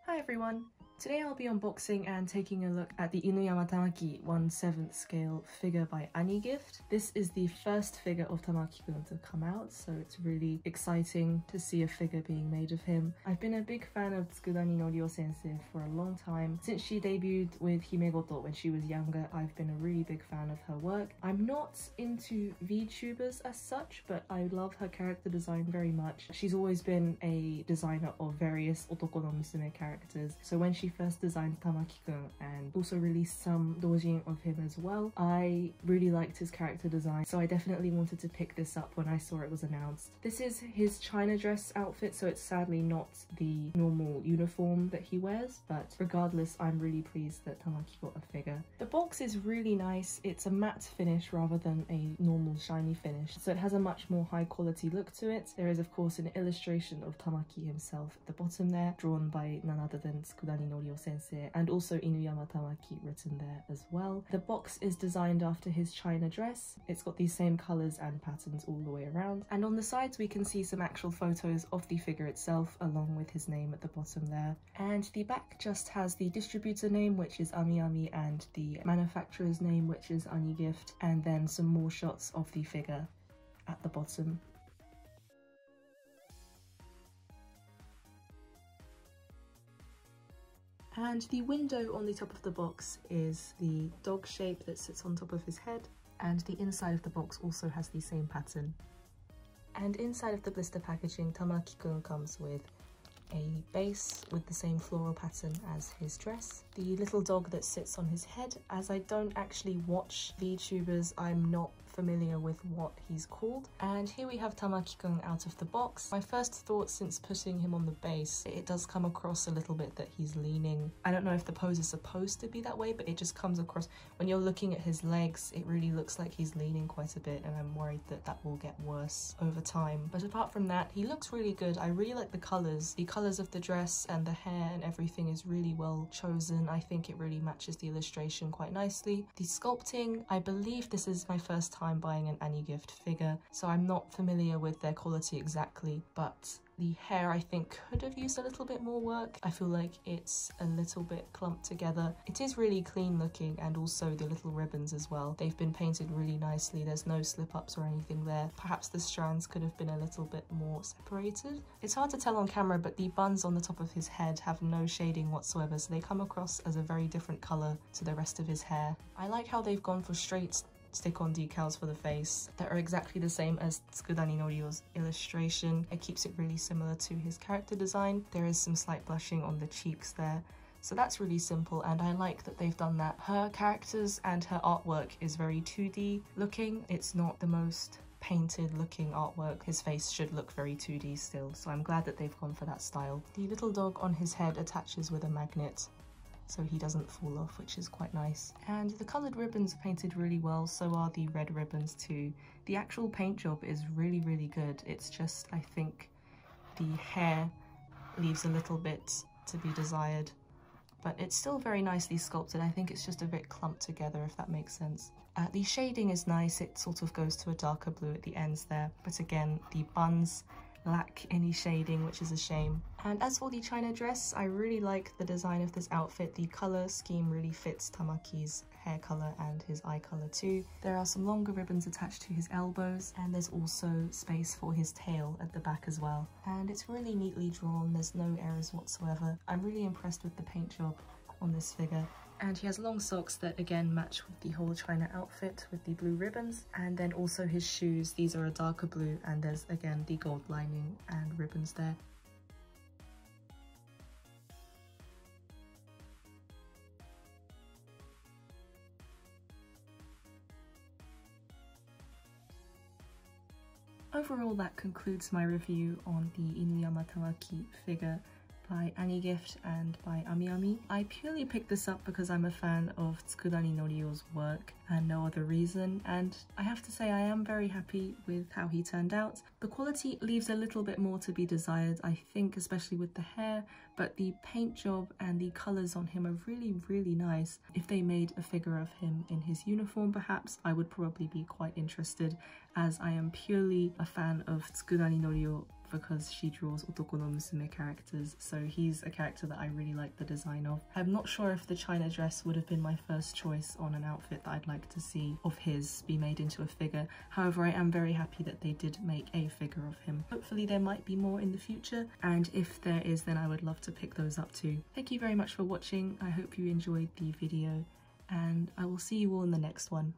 Hi everyone! Today I'll be unboxing and taking a look at the Inuyama Tamaki 1/7 scale figure by AniGift. This is the first figure of Tamaki-kun to come out, so it's really exciting to see a figure being made of him. I've been a big fan of Tsukudani no Ryo sensei for a long time. Since she debuted with Himegoto when she was younger, I've been a really big fan of her work. I'm not into VTubers as such, but I love her character design very much. She's always been a designer of various otoko no musume characters, so when she first designed Tamaki-kun and also released some doujin of him as well, I really liked his character design, so I definitely wanted to pick this up when I saw it was announced. This is his China dress outfit, so it's sadly not the normal uniform that he wears, but regardless, I'm really pleased that Tamaki got a figure. The box is really nice. It's a matte finish rather than a normal shiny finish, so it has a much more high quality look to it. There is of course an illustration of Tamaki himself at the bottom there, drawn by none other than Tsukudani no Ryo sensei, and also Inuyama Tamaki written there as well. The box is designed after his China dress. It's got these same colours and patterns all the way around, and on the sides we can see some actual photos of the figure itself along with his name at the bottom there. And the back just has the distributor name, which is AmiAmi, and the manufacturer's name, which is AniGift, and then some more shots of the figure at the bottom. And the window on the top of the box is the dog shape that sits on top of his head, and the inside of the box also has the same pattern. And inside of the blister packaging, Tamaki-kun comes with a base with the same floral pattern as his dress. The little dog that sits on his head, as I don't actually watch VTubers, I'm not familiar with what he's called. And here we have Tamaki-kun out of the box. My first thought since putting him on the base, it does come across a little bit that he's leaning. I don't know if the pose is supposed to be that way, but it just comes across, when you're looking at his legs, it really looks like he's leaning quite a bit, and I'm worried that that will get worse over time. But apart from that, he looks really good. I really like the colours. The colours of the dress and the hair and everything is really well chosen. I think it really matches the illustration quite nicely. The sculpting, I believe this is my first time buying an AniGift figure, so I'm not familiar with their quality exactly, but the hair I think could have used a little bit more work. I feel like it's a little bit clumped together. It is really clean looking, and also the little ribbons as well. They've been painted really nicely. There's no slip-ups or anything there. Perhaps the strands could have been a little bit more separated. It's hard to tell on camera, but the buns on the top of his head have no shading whatsoever, so they come across as a very different colour to the rest of his hair. I like how they've gone for straight stick-on decals for the face that are exactly the same as Tsukudani no Ryo's illustration. It keeps it really similar to his character design. There is some slight blushing on the cheeks there, so that's really simple, and I like that they've done that. Her characters and her artwork is very 2D looking. It's not the most painted looking artwork. His face should look very 2D still, so I'm glad that they've gone for that style. The little dog on his head attaches with a magnet, so he doesn't fall off, which is quite nice. And the coloured ribbons are painted really well, so are the red ribbons too. The actual paint job is really, really good. It's just, I think, the hair leaves a little bit to be desired, but it's still very nicely sculpted. I think it's just a bit clumped together, if that makes sense. The shading is nice. It sort of goes to a darker blue at the ends there, but again, the buns lack any shading, which is a shame. And as for the China dress, I really like the design of this outfit. The colour scheme really fits Tamaki's hair colour and his eye colour too. There are some longer ribbons attached to his elbows, and there's also space for his tail at the back as well. And it's really neatly drawn, there's no errors whatsoever. I'm really impressed with the paint job on this figure. And he has long socks that again match with the whole China outfit with the blue ribbons, and then also his shoes. These are a darker blue, and there's again the gold lining and ribbons there. Overall, that concludes my review on the Inuyama Tamaki figure by AniGift and by Ami. I purely picked this up because I'm a fan of Tsukudani Norio's work and no other reason, and I have to say I am very happy with how he turned out. The quality leaves a little bit more to be desired, I think, especially with the hair, but the paint job and the colours on him are really nice. If they made a figure of him in his uniform perhaps, I would probably be quite interested, as I am purely a fan of Tsukudani Norio because she draws Otoko no Musume characters, so he's a character that I really like the design of. I'm not sure if the China dress would have been my first choice on an outfit that I'd like to see of his be made into a figure. However, I am very happy that they did make a figure of him. Hopefully there might be more in the future, and if there is, then I would love to pick those up too. Thank you very much for watching. I hope you enjoyed the video, and I will see you all in the next one.